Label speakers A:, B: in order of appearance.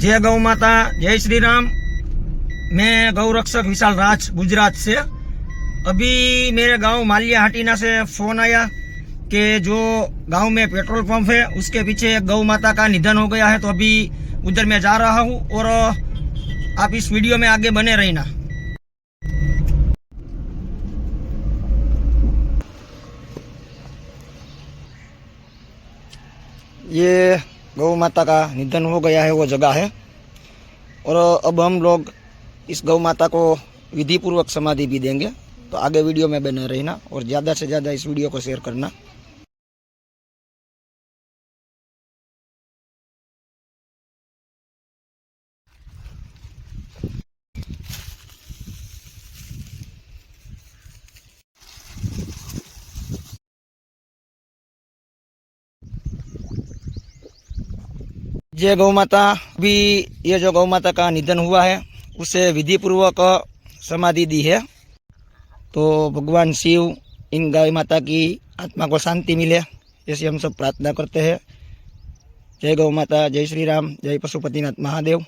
A: जय गौ माता, जय श्री राम। मैं गौ रक्षक विशाल राज गुजरात से। अभी मेरे गांव मालियाहाटीना से फोन आया कि जो गांव में पेट्रोल पंप है उसके पीछे एक गौ माता का निधन हो गया है। तो अभी उधर मैं जा रहा हूं और आप इस वीडियो में आगे बने रहना। ये गौ माता का निधन हो गया है वो जगह है और अब हम लोग इस गौ माता को विधि पूर्वक समाधि भी देंगे। तो आगे वीडियो में बने रहना और ज़्यादा से ज़्यादा इस वीडियो को शेयर करना। जय गौ माता। अभी ये जो गौ माता का निधन हुआ है उसे विधि पूर्वक समाधि दी है। तो भगवान शिव इन गाय माता की आत्मा को शांति मिले ऐसी हम सब प्रार्थना करते हैं। जय गौ माता, जय श्री राम, जय पशुपतिनाथ महादेव।